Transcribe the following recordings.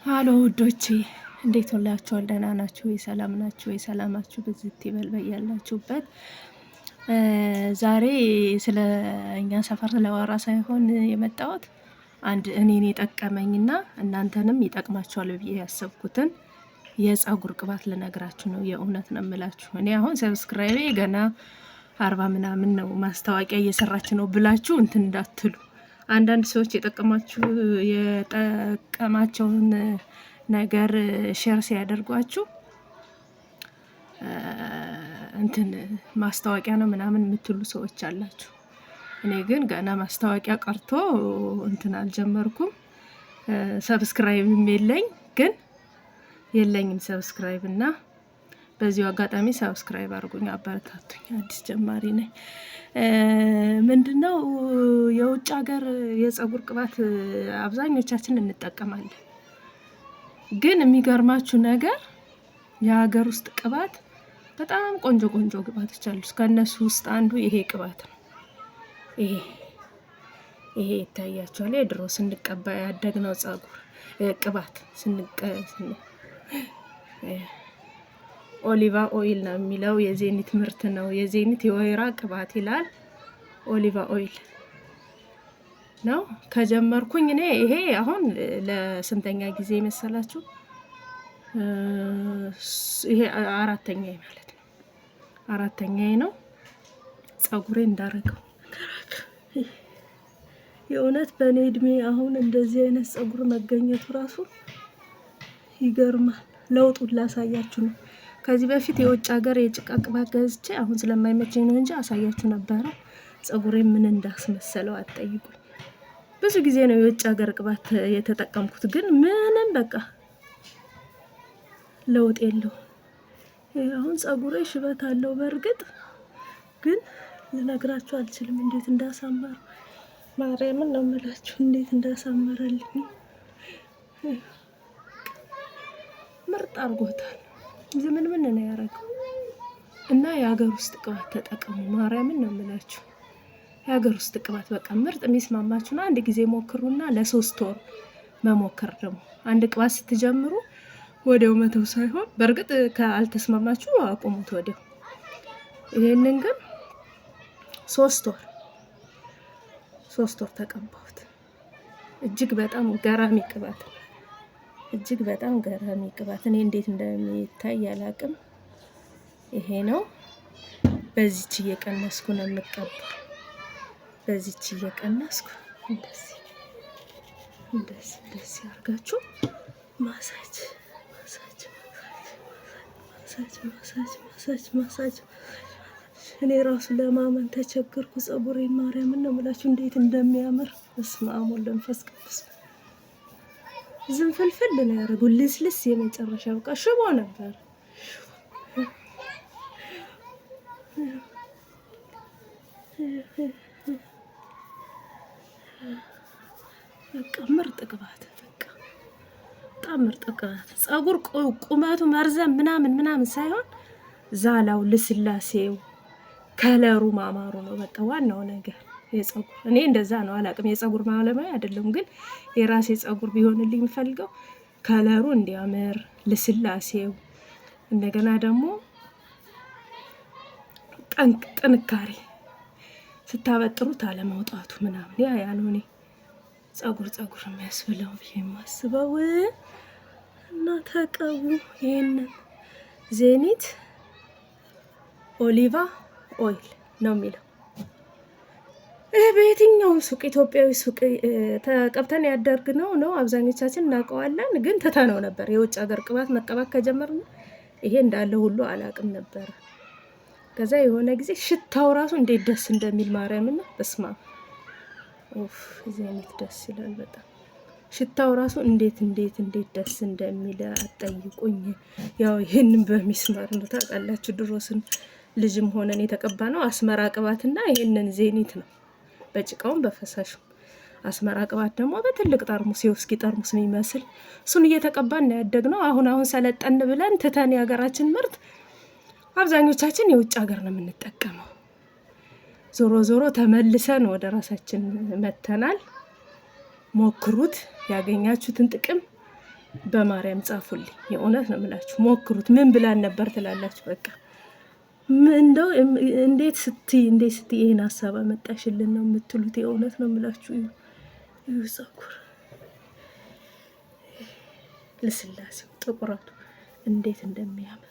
ሃሎ ውዶቼ እንዴት ዋላችኋል? ደህና ናችሁ ወይ? ሰላም ናችሁ ወይ? ሰላማችሁ ብዝት ይበል በያላችሁበት። ዛሬ ስለ እኛ ሰፈር ስለወራ ሳይሆን የመጣሁት አንድ እኔን የጠቀመኝና እናንተንም ይጠቅማችኋል ብዬ ያሰብኩትን የፀጉር ቅባት ልነግራችሁ ነው። የእውነት ነው የምላችሁ። እኔ አሁን ሰብስክራይቤ ገና 40 ምናምን ነው። ማስታወቂያ እየሰራች ነው ብላችሁ እንትን እንዳትሉ። አንዳንድ ሰዎች የጠቀማቸውን ነገር ሼር ሲያደርጓችሁ እንትን ማስታወቂያ ነው ምናምን የምትሉ ሰዎች አላችሁ። እኔ ግን ገና ማስታወቂያ ቀርቶ እንትን አልጀመርኩም። ሰብስክራይብም የለኝም ሰብስክራይብ እና በዚሁ አጋጣሚ ሰብስክራይብ አድርጉኝ፣ አበረታቱኝ። አዲስ ጀማሪ ነኝ። ምንድነው የውጭ ሀገር የፀጉር ቅባት አብዛኞቻችን እንጠቀማለን። ግን የሚገርማችሁ ነገር የሀገር ውስጥ ቅባት በጣም ቆንጆ ቆንጆ ቅባቶች አሉ። ከነሱ ውስጥ አንዱ ይሄ ቅባት ነው። ይሄ ይታያችኋል። የድሮ ስንቀባ ያደግነው ፀጉር ቅባት ኦሊቫ ኦይል ነው የሚለው። የዜኒት ምርት ነው። የዜኒት የወይራ ቅባት ይላል። ኦሊቫ ኦይል ነው። ከጀመርኩኝ እኔ ይሄ አሁን ለስንተኛ ጊዜ መሰላችሁ? ይሄ አራተኛዬ ማለት ነው። አራተኛዬ ነው። ፀጉሬ እንዳረገው የእውነት በእኔ እድሜ አሁን እንደዚህ አይነት ፀጉር መገኘቱ ራሱ ይገርማል። ለውጡን ላሳያችሁ ነው። ከዚህ በፊት የውጭ ሀገር የጭቃ ቅባት ገዝቼ አሁን ስለማይመቸኝ ነው እንጂ አሳያችሁ ነበረ። ፀጉሬ ምን እንዳስመሰለው አትጠይቁኝ። ብዙ ጊዜ ነው የውጭ ሀገር ቅባት የተጠቀምኩት፣ ግን ምንም በቃ ለውጥ የለው። አሁን ፀጉሬ ሽበት አለው። በእርግጥ ግን ልነግራችሁ አልችልም እንዴት እንዳሳመረ። ማርያምን ነው የምላችሁ እንዴት እንዳሳመረልኝ ምርጥ አርጎታል። ምን ነው ያደረገው። እና የሀገር ውስጥ ቅባት ተጠቀሙ። ማርያምን ነው የምላችሁ የሀገር ውስጥ ቅባት በቃ ምርጥ የሚስማማችሁ ነው። አንድ ጊዜ ሞክሩና ለ3 ወር መሞከር ደግሞ አንድ ቅባት ስትጀምሩ ወዲያው መተው ሳይሆን፣ በእርግጥ ካልተስማማችሁ አቁሙት ወዲያው። ይሄንን ግን 3 ወር ተቀባሁት። እጅግ በጣም ገራሚ ቅባት፣ እጅግ በጣም ገራሚ ቅባት። እኔ እንዴት እንደሚታይ አላቅም። ይሄ ነው። በዚች እየቀነስኩ ነው የምቀባው። በዚች እየቀነስኩ እንደዚህ አድርጋችሁ ማሳጅ እኔ ራሱ ለማመን ተቸገርኩ። ፀጉሬን ማርያምን ነው የምላችሁ እንዴት እንደሚያምር። በስመ አብ ወወልድ ወመንፈስ ቅዱስ። ዝንፍልፍል ነው ያደረገው። ልስልስ የመጨረሻ በቃ ሽቦ ነበር። በቃ ምርጥ ቅባት፣ በቃ በጣም ምርጥ ቅባት። ፀጉር ቁመቱ መርዘም ምናምን ሳይሆን ዛላው፣ ልስላሴው፣ ከለሩ ማማሩ ነው በቃ ዋናው ነገር የፀጉር። እኔ እንደዛ ነው አላቅም። የፀጉር ባለሙያ አይደለም፣ ግን የራሴ ፀጉር ቢሆንልኝ የምፈልገው ከለሩ እንዲያምር፣ ልስላሴው፣ እንደገና ደግሞ ጥንካሬ ስታበጥሩት አለመውጣቱ ምናምን ያ ነው እኔ ፀጉር የሚያስብለው ብዬ የማስበው። እና ተቀቡ። ይሄንን ዜኒት ኦሊቫ ኦይል ነው የሚለው። በየትኛው ሱቅ ኢትዮጵያዊ ሱቅ ተቀብተን ያደርግነው ነው። አብዛኞቻችን እናውቀዋለን፣ ግን ትተነው ነበር። የውጭ ሀገር ቅባት መቀባት ከጀመርን ይሄ እንዳለ ሁሉ አላቅም ነበር። ከዛ የሆነ ጊዜ ሽታው ራሱ እንዴት ደስ እንደሚል ማርያምና በስማ ዜኒት ደስ ይላል በጣም። ሽታው ራሱ እንዴት ደስ እንደሚል አትጠይቁኝ። ያው ይሄንን በሚስማር ነው ታውቃላችሁ። ድሮስን ልጅም ሆነን የተቀባ ነው አስመራ ቅባትና ይሄንን ዜኒት ነው በጭቃውም በፈሳሹ። አስመራ ቅባት ደግሞ በትልቅ ጠርሙስ የውስኪ ጠርሙስ የሚመስል እሱን እየተቀባን ነው ያደግነው። አሁን ሰለጠን ብለን ትተን የሀገራችን ምርት አብዛኞቻችን የውጭ ሀገር ነው የምንጠቀመው። ዞሮ ተመልሰን ወደ ራሳችን መተናል። ሞክሩት፣ ያገኛችሁትን ጥቅም በማርያም ጻፉልኝ። የእውነት ነው የምላችሁ፣ ሞክሩት። ምን ብላን ነበር ትላላችሁ። በቃ እንደው እንዴት ስትይ ይሄን ሀሳብ አመጣሽልን ነው የምትሉት። የእውነት ነው የምላችሁ። ይሁ ጸጉር ልስላሴው ጥቁረቱ እንዴት እንደሚያምር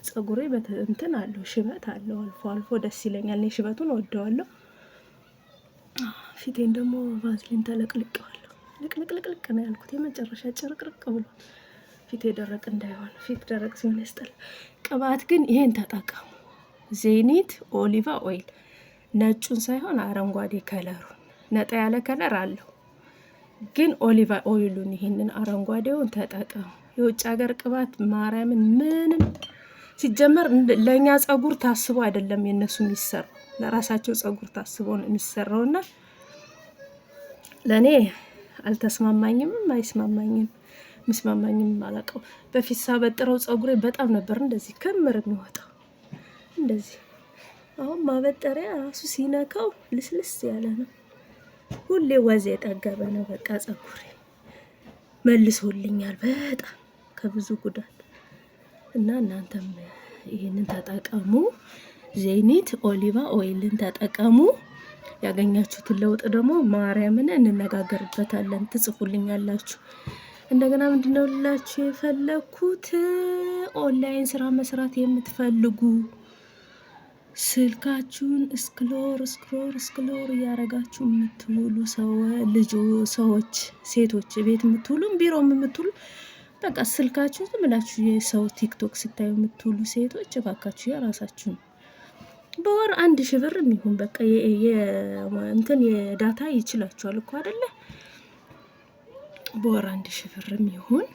ጸጉሬ እንትን አለው፣ ሽበት አለው። አልፎ አልፎ ደስ ይለኛል። እኔ ሽበቱን ወደዋለሁ። ፊቴን ደግሞ ቫዝሊን ተለቅልቀዋለሁ። ልቅልቅልቅልቅ ነው ያልኩት። የመጨረሻ ጭርቅርቅ ብሎ ፊቴ ደረቅ እንዳይሆን። ፊት ደረቅ ሲሆን ያስጠላል። ቅባት ግን ይሄን ተጠቀሙ። ዜኒት ኦሊቫ ኦይል፣ ነጩን ሳይሆን አረንጓዴ ከለሩን። ነጣ ያለ ከለር አለው ግን ኦሊቫ ኦይሉን ይሄንን አረንጓዴውን ተጠቀሙ። የውጭ ሀገር ቅባት ማርያምን ምንም ሲጀመር ለኛ ጸጉር ታስቦ አይደለም የነሱ የሚሰራው፣ ለራሳቸው ጸጉር ታስቦ ነው የሚሰራውና ለኔ አልተስማማኝም፣ አይስማማኝም። ምስማማኝም አላውቀው። በፊት ሳበጥረው ጸጉሬ በጣም ነበር እንደዚህ ክምር የሚወጣው እንደዚህ። አሁን ማበጠሪያ ራሱ ሲነካው ልስልስ ያለ ነው። ሁሌ ወዝ የጠገበ ነው። በቃ ጸጉሬ መልሶልኛል በጣም ከብዙ ጉዳት እና እናንተም ይሄንን ተጠቀሙ። ዜኒት ኦሊቫ ኦይልን ተጠቀሙ። ያገኛችሁትን ለውጥ ደግሞ ማርያምን እንነጋገርበታለን። ትጽፉልኛላችሁ። እንደገና ምንድነው ልላችሁ የፈለኩት፣ ኦንላይን ስራ መስራት የምትፈልጉ ስልካችሁን ስክሮር እያረጋችሁ የምትውሉ ሰዎች፣ ሴቶች፣ ቤት የምትውሉ ቢሮም የምትውሉ በቃ ስልካችሁ ዝም ብላችሁ የሰው ቲክቶክ ስታዩ የምትውሉ ሴቶች እባካችሁ የራሳችሁ በወር 1000 ብር የሚሆን በቃ እንትን የዳታ ይችላችኋል እኮ አይደለ? በወር 1000 ብር የሚሆን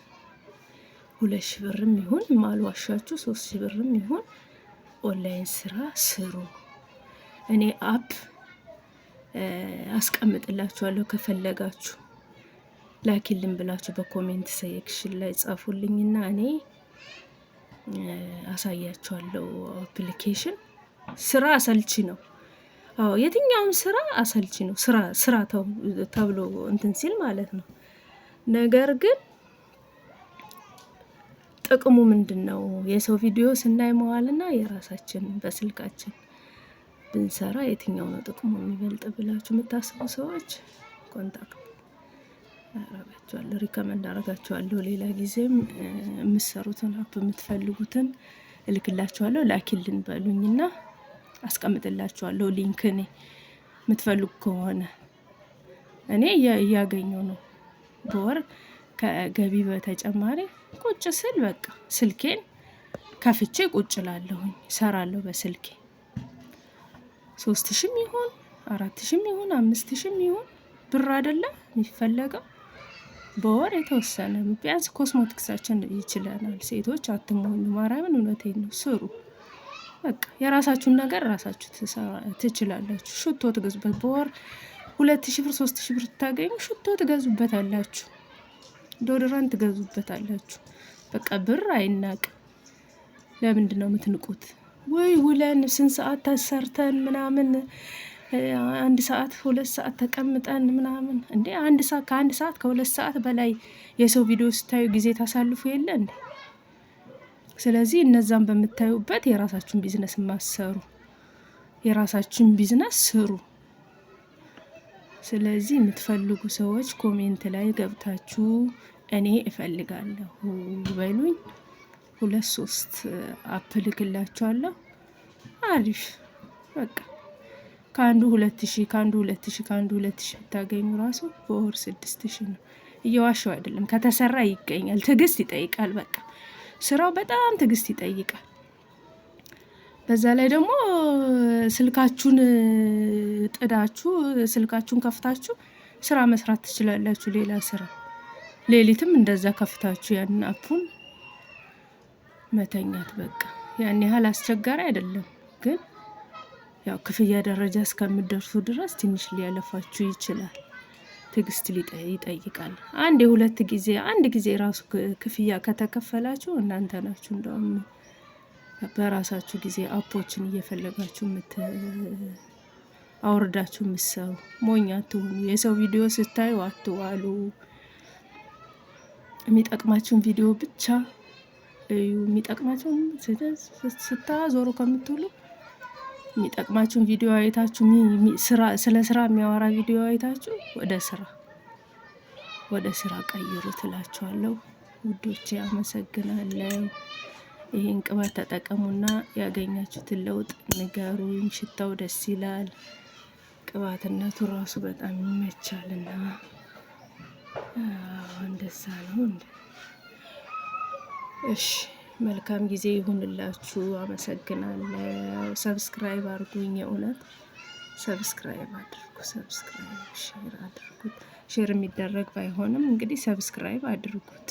2000 ብር የሚሆን ማልዋሻችሁ 3000 ብር የሚሆን ኦንላይን ስራ ስሩ። እኔ አፕ አስቀምጥላችኋለሁ ከፈለጋችሁ ላኪልን ብላችሁ በኮሜንት ሴክሽን ላይ ጻፉልኝና እኔ አሳያችኋለሁ። አፕሊኬሽን ስራ አሰልቺ ነው። አዎ የትኛውም ስራ አሰልቺ ነው። ስራ ተብሎ እንትን ሲል ማለት ነው። ነገር ግን ጥቅሙ ምንድነው? የሰው ቪዲዮ ስናይ መዋልና የራሳችን በስልካችን ብንሰራ የትኛው ነው ጥቅሙ የሚበልጥ ብላችሁ የምታስቡ ሰዎች ኮንታክት አረጋችኋለሁ፣ ሪከመንድ አረጋችኋለሁ። ሌላ ጊዜም የምትሰሩትን አፕ የምትፈልጉትን እልክላችኋለሁ። ላኪልን በሉኝና አስቀምጥላችኋለሁ ሊንክ። እኔ የምትፈልጉ ከሆነ እኔ እያገኘሁ ነው። በወር ከገቢ በተጨማሪ ቁጭ ስል በቃ ስልኬን ከፍቼ ቁጭ ላለሁኝ ሰራለሁ በስልኬ 3000 ይሁን 4000 ይሁን 5000 ይሁን ብር አይደለም የሚፈለገው። በወር የተወሰነ ቢያንስ ኮስሞቲክሳችን ይችላል። ሴቶች አትሞኙ፣ ማርያምን እውነቴን ነው። ስሩ በቃ የራሳችሁን ነገር ራሳችሁ ትችላላችሁ። ሽቶ ትገዙበት በወር 2000 ብር 3000 ብር ታገኙ፣ ሽቶ ትገዙበታላችሁ፣ ዶድራንት ትገዙበታላችሁ። በቃ ብር አይናቅም። ለምንድን ነው የምትንቁት? ወይ ውለን ስንት ሰዓት ተሰርተን ምናምን 1 ሰዓት 2 ሰዓት ተቀምጠን ምናምን እንዴ ከ1 ሰዓት ከ2 ሰዓት በላይ የሰው ቪዲዮ ስታዩ ጊዜ ታሳልፉ የለ እንዴ? ስለዚህ እነዛን በምታዩበት የራሳችሁን ቢዝነስ ማሰሩ፣ የራሳችሁን ቢዝነስ ስሩ። ስለዚህ የምትፈልጉ ሰዎች ኮሜንት ላይ ገብታችሁ እኔ እፈልጋለሁ በሉኝ። 2-3 አፕ ልክላችኋለሁ። አሪፍ በቃ ከአንዱ 2000 ከአንዱ 2000 ብታገኙ ራሱ በወር 6000 ነው። እየዋሸው አይደለም። ከተሰራ ይገኛል። ትዕግስት ይጠይቃል። በቃ ስራው በጣም ትዕግስት ይጠይቃል። በዛ ላይ ደግሞ ስልካችሁን ጥዳችሁ ስልካችሁን ከፍታችሁ ስራ መስራት ትችላላችሁ። ሌላ ስራ ሌሊትም እንደዛ ከፍታችሁ ያን አፑን መተኛት በቃ ያን ያህል አስቸጋሪ አይደለም። ግን ያው ክፍያ ደረጃ እስከምትደርሱ ድረስ ትንሽ ሊያለፋችሁ ይችላል። ትዕግስት ይጠይቃል። አንድ ጊዜ ራሱ ክፍያ ከተከፈላችሁ እናንተ ናችሁ እንደውም በራሳችሁ ጊዜ አፖችን እየፈለጋችሁ አውርዳችሁ የምትሰሩ። ሞኝ አትሁኑ። የሰው ቪዲዮ ስታዩ አትዋሉ። የሚጠቅማችሁን ቪዲዮ ብቻ እዩ። የሚጠቅማችሁን ስታዞሩ ከምትውሉ የሚጠቅማችሁን ቪዲዮ አይታችሁ ስለ ስራ የሚያወራ ቪዲዮ አይታችሁ ወደ ስራ ቀይሩ ትላችኋለሁ ውዶቼ። አመሰግናለሁ። ይሄን ቅባት ተጠቀሙና ያገኛችሁትን ለውጥ ንገሩኝ። ሽታው ደስ ይላል። ቅባትነቱ ራሱ በጣም ይመቻልና እንደዛ ነው። እሺ መልካም ጊዜ ይሁንላችሁ። አመሰግናለሁ። ሰብስክራይብ አድርጉኝ። የእውነት ሰብስክራይብ አድርጉ። ሼር አድርጉት። ሼር የሚደረግ ባይሆንም እንግዲህ ሰብስክራይብ አድርጉት።